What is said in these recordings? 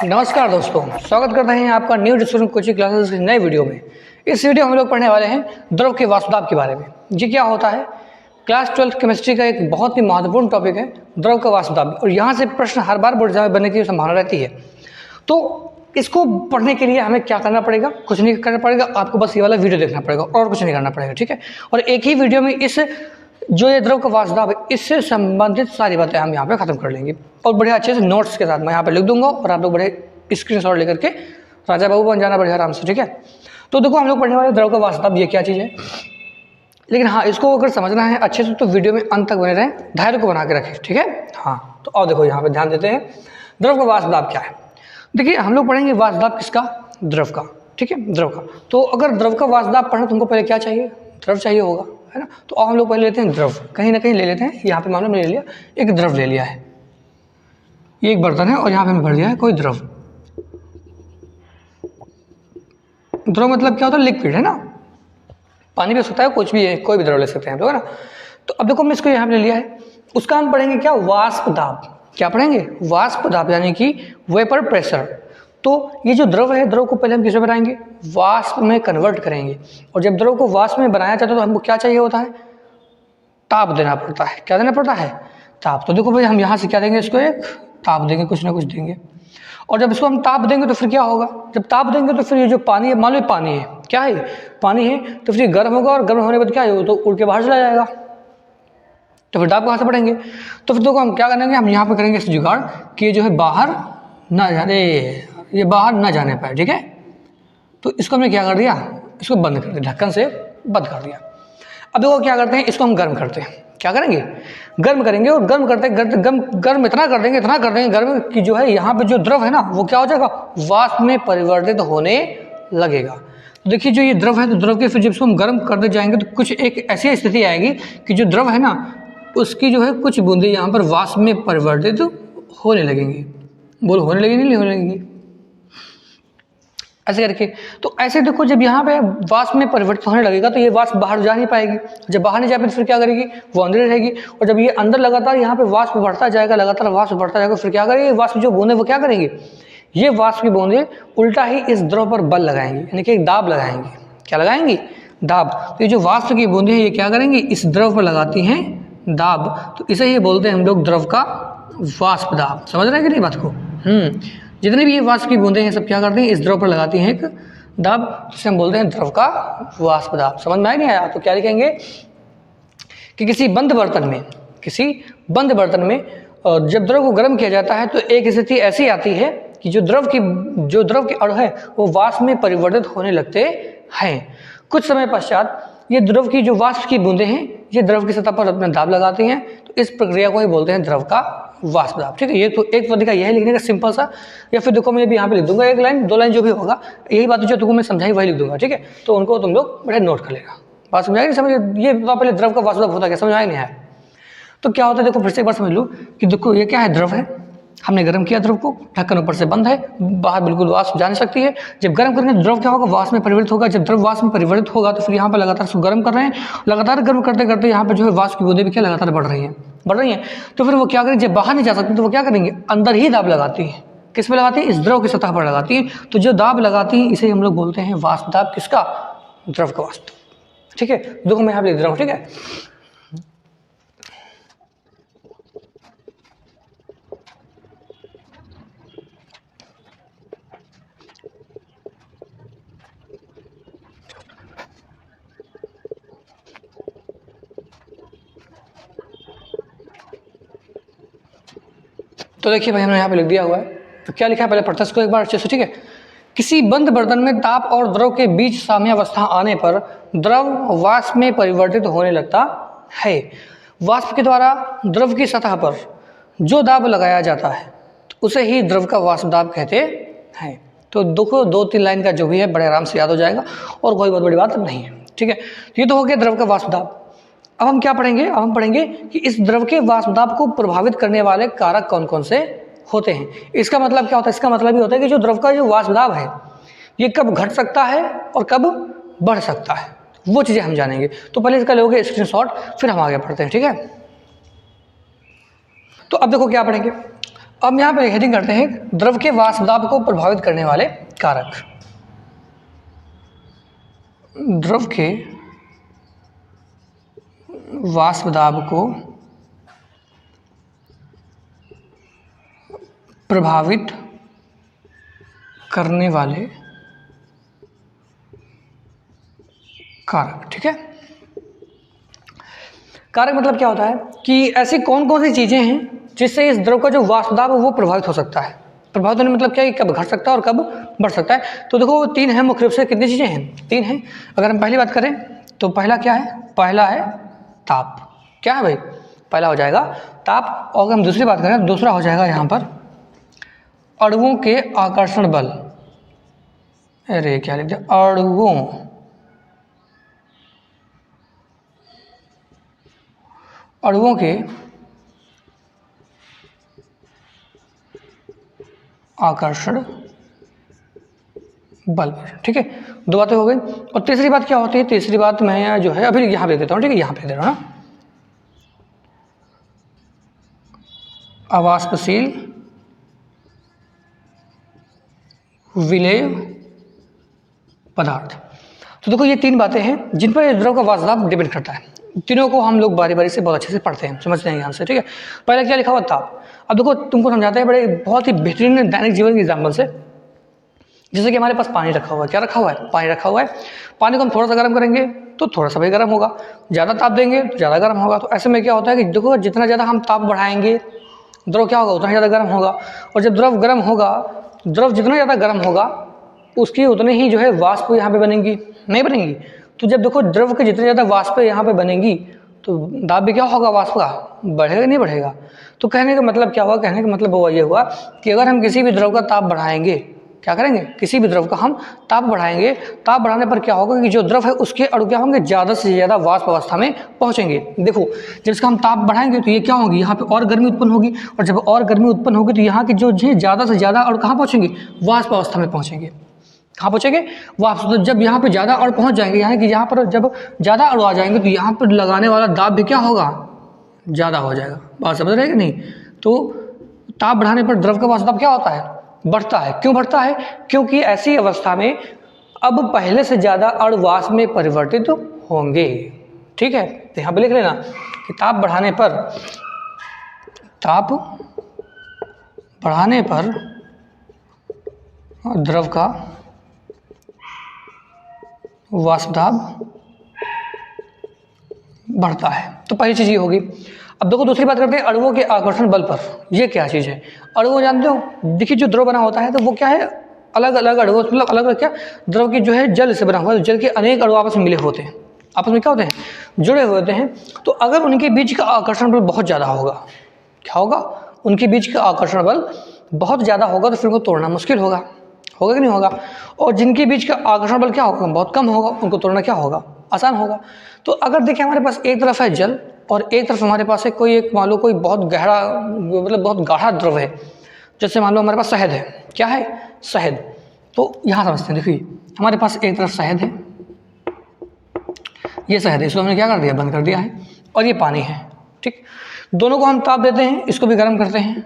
नमस्कार दोस्तों, स्वागत करते हैं आपका न्यू स्टूडेंट कोचिंग क्लासेस की नए वीडियो में। इस वीडियो में हम लोग पढ़ने वाले हैं द्रव के वाष्पदाब के बारे में। जी क्या होता है, क्लास 12 केमिस्ट्री का एक बहुत ही महत्वपूर्ण टॉपिक है द्रव का वाष्पदाब, और यहाँ से प्रश्न हर बार बोर्ड एग्जाम बनने की संभावना रहती है। तो इसको पढ़ने के लिए हमें क्या करना पड़ेगा? कुछ नहीं करना पड़ेगा, आपको बस ये वाला वीडियो देखना पड़ेगा और कुछ नहीं करना पड़ेगा, ठीक है। और एक ही वीडियो में इस जो ये द्रव का वाष्पदाब है इससे संबंधित सारी बातें हम यहाँ पे खत्म कर लेंगे, और बढ़िया अच्छे से नोट्स के साथ मैं यहाँ पे लिख दूंगा, और आप लोग बड़े स्क्रीनशॉट लेकर के राजा बाबू बन जाना बढ़िया आराम से, ठीक है। तो देखो हम लोग पढ़ने वाले द्रव का वाष्पदाब ये क्या चीज़ है, लेकिन हाँ इसको अगर समझना है अच्छे से तो वीडियो में अंत तक बने रहें, धैर्य को बना के रखें, ठीक है। हाँ तो और देखो यहाँ पे ध्यान देते हैं द्रव का वाष्पदाब क्या है। देखिए हम लोग पढ़ेंगे वाष्पदाब किसका? द्रव का, ठीक है, द्रव का। तो अगर द्रव का वाष्पदाब पढ़ना तुमको पहले क्या चाहिए? द्रव चाहिए होगा, है ना। तो और हम लोग पहले लेते हैं द्रव, कहीं ना कहीं ले लेते हैं। यहाँ पे मामला में ले लिया, एक द्रव ले लिया है, ये एक बर्तन है और यहाँ पे हमने भर दिया है कोई द्रव। द्रव मतलब क्या होता है? लिक्विड, है ना। पानी भी हो सकता है, कुछ भी है, कोई भी द्रव ले सकते हैं हम लोग, है ना। तो अब देखो हमने इसको यहाँ पे ले लिया है, उसका हम पढ़ेंगे क्या? वाष्पदाब। क्या पढ़ेंगे? वाष्पदाब, यानी कि वेपर प्रेशर। तो ये जो द्रव है, द्रव को पहले हम किसमें बनाएंगे? वाष्प में कन्वर्ट करेंगे। और जब द्रव को वाष्प में बनाया जाता है तो हमको क्या चाहिए होता है? ताप देना पड़ता है। क्या देना पड़ता है? ताप। तो देखो भाई हम यहाँ से क्या देंगे? इसको एक ताप देंगे, कुछ ना कुछ देंगे। और जब इसको हम ताप देंगे तो फिर क्या होगा? जब ताप देंगे तो फिर ये जो पानी है, मान लो पानी है, क्या है? पानी है, तो फिर गर्म होगा, और गर्म होने के बाद क्या है? तो उड़ के बाहर चला जाएगा, तो फिर दाब कहाँ से पड़ेंगे? तो फिर देखो हम क्या करेंगे, हम यहाँ पे करेंगे इस जुगाड़ कि ये जो है बाहर ना जाने, ये बाहर ना जाने पाए, ठीक है। तो इसको हमने क्या कर दिया? इसको बंद कर दिया, ढक्कन से बंद कर दिया। अब देखो क्या करते हैं, इसको हम गर्म करते हैं। क्या करेंगे? गर्म करेंगे, और गर्म करते गर्म इतना कर देंगे गर्म कि जो है यहाँ पे जो द्रव है ना वो क्या हो जाएगा? वाष्प में परिवर्तित होने लगेगा। तो देखिए जो ये द्रव है, तो द्रव के फिर जब इसको हम गर्म करते जाएंगे तो कुछ एक ऐसी स्थिति आएगी कि जो द्रव है ना उसकी जो है कुछ बूंदे यहाँ पर वाष्प में परिवर्तित होने लगेंगी। बोलो होने लगेंगी नहीं होने लगेंगी? ऐसे करके। तो ऐसे देखो जब यहाँ पे वाष्प में परिवर्तित होने लगेगा तो ये वाष्प बाहर जा नहीं पाएगी। जब बाहर नहीं जा पाएगी तो फिर क्या करेगी? वो अंदर रहेगी। और जब ये अंदर लगातार यहाँ पे वाष्प बढ़ता जाएगा, लगातार वाष्प बढ़ता जाएगा, फिर क्या करेगी? वाष्प जो बूंदे वो क्या करेंगी? ये वाष्प की बूंदे उल्टा ही इस द्रव पर बल लगाएंगी, यानी कि एक दाब लगाएंगी। क्या लगाएंगी? दाब। तो ये जो वाष्प की बूंदे हैं ये क्या करेंगी? इस द्रव पर लगाती हैं दाब। तो इसे ही बोलते हैं हम लोग द्रव का वाष्पदाब। समझ रहे हैं कि नहीं बात को? जितने भी ये वाष्प की बूंदें हैं सब क्या करती हैं? इस द्रव पर लगाती हैं एक दाब, जिसे हम बोलते हैं द्रव का वाष्पदाब। समझ में आया नहीं आया? तो क्या लिखेंगे कि किसी बंद बर्तन में जब द्रव को गर्म किया जाता है तो एक स्थिति ऐसी आती है कि जो द्रव के अणु है वो वाष्प में परिवर्तित होने लगते हैं। कुछ समय पश्चात ये द्रव की जो वाष्प की बूंदें हैं ये द्रव की सतह पर अपना दाब लगाती हैं। तो इस प्रक्रिया को ही बोलते हैं द्रव का वाष्पदाब, ठीक है। ये तो एक तरीका यह है लिखने का सिंपल सा, या फिर देखो मैं भी यहाँ पे लिख दूंगा एक लाइन, दो लाइन जो भी होगा, यही बात जो तुमको मैं समझाई वही लिख दूंगा, ठीक है। तो उनको तुम लोग बड़े नोट कर लेगा। बात समझ आएगी? समझ ये पहले द्रव का वाष्पदाब होता क्या, समझ आया नहीं आया? तो क्या होता है देखो फिर से एक बार समझ लो कि देखो ये क्या है? द्रव है, हमने गर्म किया द्रव को, ढक्कन ऊपर से बंद है, बाहर बिल्कुल वाष्प जा नहीं सकती है। जब गर्म करेंगे तो द्रव क्या होगा? वाष्प में परिवर्तित होगा। जब द्रव वाष्प में परिवर्तित होगा तो फिर यहाँ पर लगातार इसको गर्म कर रहे हैं, लगातार गर्म करते करते यहाँ पर जो है वाष्प की बूंदें भी क्या लगातार बढ़ रही हैं। तो फिर वो क्या करेंगे? जब बाहर नहीं जा सकती तो वो क्या करेंगे? अंदर ही दाब लगाती हैं। किस पे लगाती हैं? इस द्रव की सतह पर लगाती हैं। तो जो दाब लगाती हैं इसे हम लोग बोलते हैं वाष्पदाब। किसका? द्रव का वाष्पदाब, ठीक है। देखो मैं यहाँ लिख दे रहा हूँ, ठीक है। तो देखिए भाई हमने यहाँ पे लिख दिया हुआ है, तो क्या लिखा है पहले पढ़ते इसको एक बार अच्छे से, ठीक है। किसी बंद बर्तन में ताप और द्रव के बीच साम्यावस्था आने पर द्रव वाष्प में परिवर्तित होने लगता है। वाष्प के द्वारा द्रव की सतह पर जो दाब लगाया जाता है तो उसे ही द्रव का वाष्पदाब कहते हैं। तो देखो दो तीन लाइन का जो भी है बड़े आराम से याद हो जाएगा, और कोई बहुत बड़ी बात नहीं है, ठीक है। ये तो हो गया द्रव का वाष्पदाब। अब हम क्या पढ़ेंगे? अब हम पढ़ेंगे कि इस द्रव के वाष्पदाब को प्रभावित करने वाले कारक कौन कौन से होते हैं। इसका मतलब क्या होता है? इसका मतलब ये होता है कि जो द्रव का जो वाष्पदाब है ये कब घट सकता है और कब बढ़ सकता है, वो चीज़ें हम जानेंगे। तो पहले इसका लोगे स्क्रीनशॉट, फिर हम आगे पढ़ते हैं, ठीक है। तो अब देखो क्या पढ़ेंगे, अब यहाँ पे हेडिंग करते हैं द्रव के वाष्प दाब को प्रभावित करने वाले कारक। द्रव के वाष्प दाब को प्रभावित करने वाले कारक। ठीक है, कारक मतलब क्या होता है कि ऐसी कौन कौन सी चीज़ें हैं जिससे इस द्रव का जो वाष्प दाब है वो प्रभावित हो सकता है। प्रभावित होने मतलब क्या है, कब घट सकता है और कब बढ़ सकता है। तो देखो तीन है मुख्य रूप से, कितनी चीज़ें हैं, तीन हैं। अगर हम पहली बात करें तो पहला क्या है, पहला है ताप। क्या है भाई, पहला हो जाएगा ताप। और अगर हम दूसरी बात करें, दूसरा हो जाएगा यहाँ पर अणुओं के आकर्षण बल। अरे क्या लिख दिया, अणुओं के आकर्षण बल। ठीक है, दो बातें हो गई। और तीसरी बात क्या होती है, तीसरी बात मैं जो है अभी यहाँ पे देता हूँ। ठीक है, यहाँ पे दे रहा हूँ ना, अवाष्पशील विलेय पदार्थ। तो देखो ये तीन बातें हैं जिन पर द्रव का वाष्प दाब डिपेंड करता है। तीनों को हम लोग बारी बारी से बहुत अच्छे से पढ़ते हैं, समझते हैं ध्यान से। ठीक है, पहले क्या लिखा हुआ, ताप। अब देखो तुमको समझाते हैं बड़े बहुत ही बेहतरीन दैनिक जीवन के एग्जाम्पल से। जैसे कि हमारे पास पानी रखा हुआ है, क्या रखा हुआ है, पानी रखा हुआ है। पानी को हम थोड़ा सा गर्म करेंगे तो थोड़ा सा भी गर्म होगा, ज़्यादा ताप देंगे तो ज़्यादा गर्म होगा। तो ऐसे में क्या होता है कि देखो जितना ज़्यादा हम ताप बढ़ाएंगे द्रव क्या होगा, उतना ज़्यादा गर्म होगा। और जब द्रव गर्म होगा, द्रव जितना ज़्यादा गर्म होगा उसकी उतनी ही जो है वाष्प यहाँ पे बनेंगी, नहीं बनेंगी। तो जब देखो द्रव के जितनी ज़्यादा वाष्प यहाँ पे बनेंगी तो दाब भी क्या होगा, वाष्प का बढ़ेगा नहीं बढ़ेगा। तो कहने का मतलब क्या हुआ, कहने का मतलब वो ये हुआ कि अगर हम किसी भी द्रव का ताप बढ़ाएंगे, क्या करेंगे, किसी भी द्रव का हम ताप बढ़ाएंगे, ताप बढ़ाने पर क्या होगा कि जो द्रव है उसके अणु क्या होंगे, ज़्यादा से ज़्यादा वाष्प अवस्था में पहुँचेंगे। देखो जब इसका हम ताप बढ़ाएंगे तो ये क्या होगी, यहाँ पे और गर्मी उत्पन्न होगी, और जब और गर्मी उत्पन्न होगी तो यहाँ की जो है ज़्यादा से ज़्यादा अणु कहाँ पहुँचेंगे, वाष्प अवस्था में पहुँचेंगे। कहाँ पहुँचेंगे, वाष्प। तो जब यहाँ पे ज़्यादा अणु पहुँच जाएंगे, यानी कि यहाँ पर जब ज़्यादा अणु आ जाएंगे तो यहाँ पर लगाने वाला दाब भी क्या होगा, ज़्यादा हो जाएगा। बात समझ रहे हैं कि नहीं। तो ताप बढ़ाने पर द्रव का वाष्प दाब क्या होता है, बढ़ता है। क्यों बढ़ता है, क्योंकि ऐसी अवस्था में अब पहले से ज़्यादा अणु वाष्प में परिवर्तित होंगे। ठीक है, तो यहाँ पे लिख लेना कि ताप बढ़ाने पर द्रव का वाष्प दाब बढ़ता है। तो पहली चीज़ ये होगी। अब देखो दूसरी बात करते हैं अणुओं के आकर्षण बल पर। ये क्या चीज़ है, अणु जानते हो, देखिए जो द्रव बना होता है तो वो क्या है, अलग अलग अणु, मतलब अलग अलग क्या, द्रव की जो है जल से बना हुआ है। जल के अनेक अणु आपस में मिले होते हैं, आपस में क्या होते हैं, जुड़े हुए होते हैं। तो अगर उनके बीच का आकर्षण बल बहुत ज़्यादा होगा, क्या होगा, उनके बीच का आकर्षण बल बहुत ज़्यादा होगा तो फिर उनको तोड़ना मुश्किल होगा, होगा कि नहीं होगा। और जिनके बीच का आकर्षण बल क्या होगा, बहुत कम होगा, उनको तोड़ना क्या होगा, आसान होगा। तो अगर देखिए हमारे पास एक तरफ है जल और एक तरफ हमारे पास है कोई एक, मान लो कोई बहुत गहरा, मतलब बहुत गाढ़ा द्रव है। जैसे मान लो हमारे पास शहद है, क्या है, शहद। तो यहाँ समझते हैं, देखिए हमारे पास एक तरफ शहद है, ये शहद है, इसको हमने क्या कर दिया, बंद कर दिया है, और ये पानी है। ठीक, दोनों को हम ताप देते हैं, इसको भी गर्म करते हैं,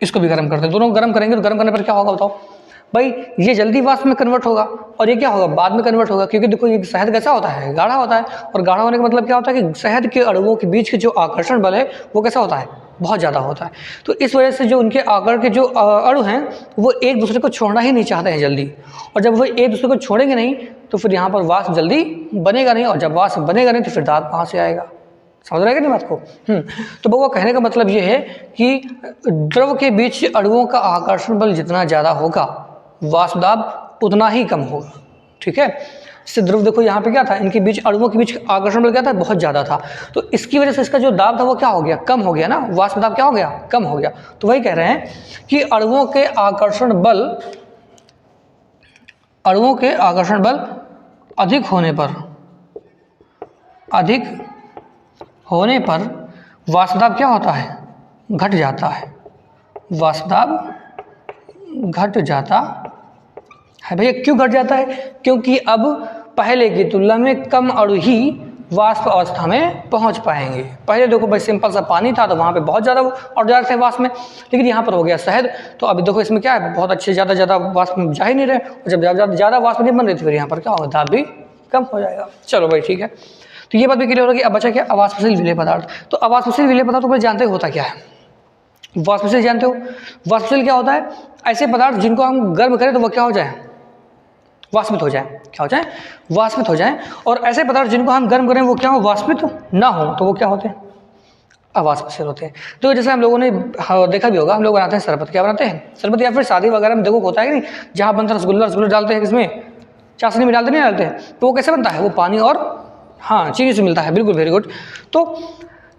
इसको भी गर्म करते हैं। दोनों गर्म करेंगे तो गर्म करने पर क्या होगा बताओ भाई, ये जल्दी वाष्प में कन्वर्ट होगा और ये क्या होगा, बाद में कन्वर्ट होगा। क्योंकि देखो ये शहद कैसा होता है, गाढ़ा होता है, और गाढ़ा होने का मतलब क्या होता है कि शहद के अणुओं के बीच के जो आकर्षण बल है वो कैसा होता है, बहुत ज़्यादा होता है। तो इस वजह से जो उनके आकर के जो अणु हैं वो एक दूसरे को छोड़ना ही नहीं चाहते हैं जल्दी। और जब वो एक दूसरे को छोड़ेंगे नहीं तो फिर यहाँ पर वाष्प जल्दी बनेगा नहीं, और जब वाष्प बनेगा नहीं तो फिर दाब कहाँ से आएगा, समझ रहे हैं कि नहीं बात को। तो बउआ कहने का मतलब ये है कि द्रव के बीच अणुओं का आकर्षण बल जितना ज़्यादा होगा वाष्प दाब उतना ही कम होगा। ठीक है, इससे द्रव देखो यहाँ पे क्या था, इनके बीच अणुओं के बीच आकर्षण बल क्या था, बहुत ज़्यादा था। तो इसकी वजह से इसका जो दाब था वो क्या हो गया, कम हो गया ना, वाष्प दाब क्या हो गया, कम हो गया। तो वही कह रहे हैं कि अणुओं के आकर्षण बल अधिक होने पर वाष्प दाब क्या होता है, घट जाता है, वाष्प दाब घट जाता है। भैया क्यों घट जाता है, क्योंकि अब पहले की तुलना में कम अणु ही वाष्प अवस्था में पहुंच पाएंगे। पहले देखो भाई सिंपल सा पानी था तो वहाँ पे बहुत ज़्यादा और ज़्यादा थे वाष्प में, लेकिन यहाँ पर हो गया शहद, तो अभी देखो इसमें क्या है, बहुत अच्छे ज़्यादा वाष्प में जा ही नहीं रहे, और जब ज़्यादा वाष्प नहीं बन रही थी फिर यहाँ पर क्या होगा, दाब भी कम हो जाएगा। चलो भाई ठीक है, तो ये बात भी क्लियर होगी। अब बचा क्या, अवाष्पशील विलेय पदार्थ। तो अवाष्पशील विलेय पदार्थ तो जानते हो होता क्या है, वाष्पशील जानते हो। वाष्पशील क्या होता है, ऐसे पदार्थ जिनको हम गर्म करें तो वो क्या हो जाए, वाष्पित हो जाए, क्या हो जाए, वाष्पित हो जाए, और ऐसे पदार्थ जिनको हम गर्म करें वो क्या हो, वाष्पित ना हो, तो वो क्या होते हैं, अवाष्पशील होते हैं। तो जैसे हम लोगों ने देखा भी होगा, हम लोग बनाते हैं शरबत, क्या बनाते हैं, शरबत, या फिर शादी वगैरह में देखो होता है कि नहीं, जहाँ बनता है रसगुल्ला डालते हैं, किसमें, चाशनी में डालते नहीं डालते हैं, तो वो कैसे बनता है, वो पानी और हाँ चीनी से मिलता है, बिल्कुल वेरी गुड। तो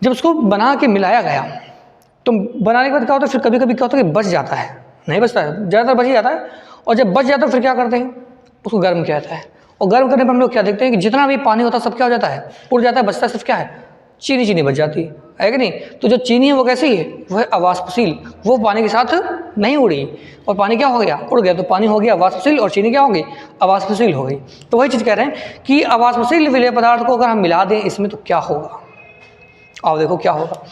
जब उसको बना के मिलाया गया तो बनाने के बाद क्या होता है, फिर कभी कभी क्या होता है कि बच जाता है, नहीं बचता है, ज़्यादातर बच ही जाता है, और जब बच जाता है फिर क्या करते हैं, उसको गर्म किया जाता है, और गर्म करने पर हम लोग क्या देखते हैं कि जितना भी पानी होता है सब क्या हो जाता है, उड़ जाता है, बचता है सिर्फ क्या है, चीनी बच जाती है कि नहीं। तो जो चीनी है वो कैसी है, वो है अवाष्पशील, वो पानी के साथ नहीं उड़ी, और पानी क्या हो गया, उड़ गया, तो पानी हो गया अवाष्पशील और चीनी क्या हो गई, अवाष्पशील हो गई। तो वही चीज़ कह रहे हैं कि अवाष्पशील विलेय पदार्थ को अगर हम मिला दें इसमें तो क्या होगा, आओ देखो क्या होगा।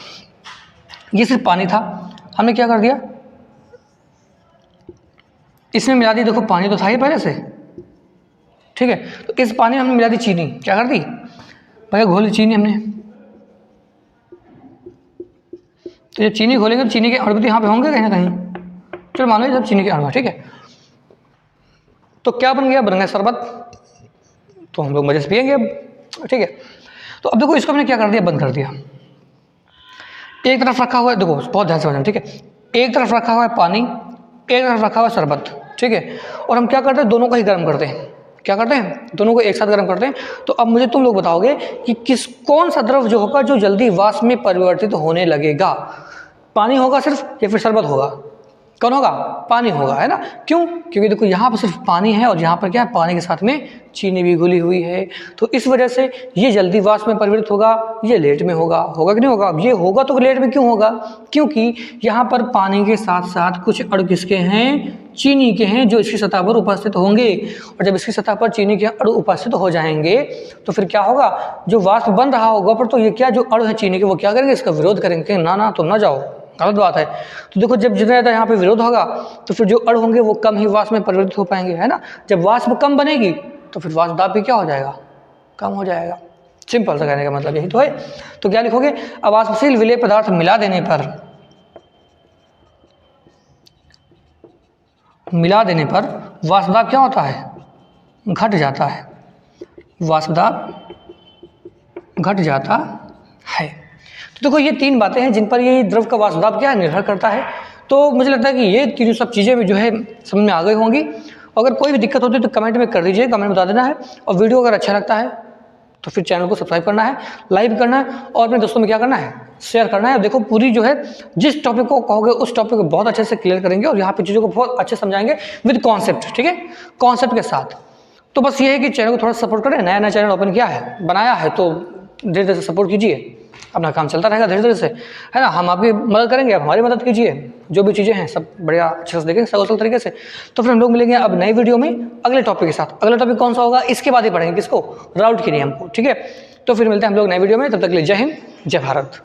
ये सिर्फ पानी था, हमने क्या कर दिया, इसमें मिला दी, देखो पानी तो था ही पहले से, ठीक है, तो इस पानी में हमने मिला दी चीनी, क्या कर दी भैया, घोल दी चीनी हमने। तो जब चीनी घोलेंगे तो चीनी के अणु भी यहाँ पे होंगे कहीं ना कहीं, चलो मान लो सब चीनी के अणु, ठीक है, तो क्या बन गया शरबत, तो हम लोग मजे से पियेंगे अब, ठीक है। तो अब देखो इसको हमने क्या कर दिया, बंद कर दिया, एक तरफ रखा हुआ है, देखो बहुत ध्यान से समझना, ठीक है, एक तरफ रखा हुआ है पानी, एक तरफ रखा हुआ है शरबत, ठीक है, और हम क्या करते हैं, दोनों को ही गर्म करते हैं, क्या करते हैं, दोनों को एक साथ गर्म करते हैं। तो अब मुझे तुम लोग बताओगे कि कौन सा द्रव जो होगा जो जल्दी वाष्प में परिवर्तित होने लगेगा, पानी होगा सिर्फ या फिर शरबत होगा, कौन होगा, पानी होगा, है ना, क्यों, क्योंकि देखो यहाँ पर सिर्फ पानी है और यहाँ पर क्या है, पानी के साथ में चीनी भी घुली हुई है, तो इस वजह से ये जल्दी वाष्प में परिवर्तित होगा, ये लेट में होगा, होगा कि नहीं होगा, ये होगा तो लेट में क्यों होगा, क्योंकि यहाँ पर पानी के साथ साथ कुछ अणु किसके हैं, चीनी के हैं, जो इसकी सतह पर उपस्थित होंगे, और जब इसकी सतह पर चीनी के अणु उपस्थित हो जाएंगे तो फिर क्या होगा, जो वाष्प बन रहा होगा पर तो ये क्या, जो अणु है चीनी के वो क्या करेंगे, इसका विरोध करेंगे, ना तुम ना जाओ, गलत बात है। तो देखो जब जितना ज़्यादा यहाँ पे विरोध होगा तो फिर जो अणु होंगे वो कम ही वाष्प में परिवर्तित हो पाएंगे, है ना, जब वाष्प कम बनेगी तो फिर वाष्प दाब भी क्या हो जाएगा, कम हो जाएगा, सिंपल सा कहने का मतलब यही तो है। तो क्या लिखोगे, अवाष्पशील विलेय पदार्थ मिला देने पर वाष्प दाब क्या होता है, घट जाता है, वाष्प दाब घट जाता है। तो देखो ये तीन बातें हैं जिन पर ये द्रव का वाष्प दाब क्या निर्भर करता है। तो मुझे लगता है कि ये तीनों सब चीज़ें भी जो है समझ में आ गई होंगी। अगर कोई भी दिक्कत होती है तो कमेंट में कर दीजिए, कमेंट बता देना है, और वीडियो अगर अच्छा लगता है तो फिर चैनल को सब्सक्राइब करना है, लाइक करना है, और अपने दोस्तों में क्या करना है, शेयर करना है। देखो पूरी जो है जिस टॉपिक को कहोगे उस टॉपिक को बहुत अच्छे से क्लियर करेंगे, और यहाँ पे चीज़ों को बहुत अच्छे समझाएंगे विद कॉन्सेप्ट, ठीक है, कॉन्सेप्ट के साथ। तो बस ये है कि चैनल को थोड़ा सपोर्ट करें, नया चैनल ओपन किया है, बनाया है, तो धीरे धीरे से सपोर्ट कीजिए, अपना काम चलता रहेगा धीरे धीरे से, है ना, हम आपकी मदद करेंगे, आप हमारी मदद कीजिए, जो भी चीज़ें हैं सब बढ़िया अच्छे से देखेंगे सकुशल तरीके से। तो फिर हम लोग मिलेंगे अब नई वीडियो में अगले टॉपिक के साथ। अगला टॉपिक कौन सा होगा, इसके बाद ही पढ़ेंगे किसको, राउट के नियम को, ठीक है। तो फिर मिलते हैं हम लोग नई वीडियो में, तब तक के लिए जय हिंद जय भारत।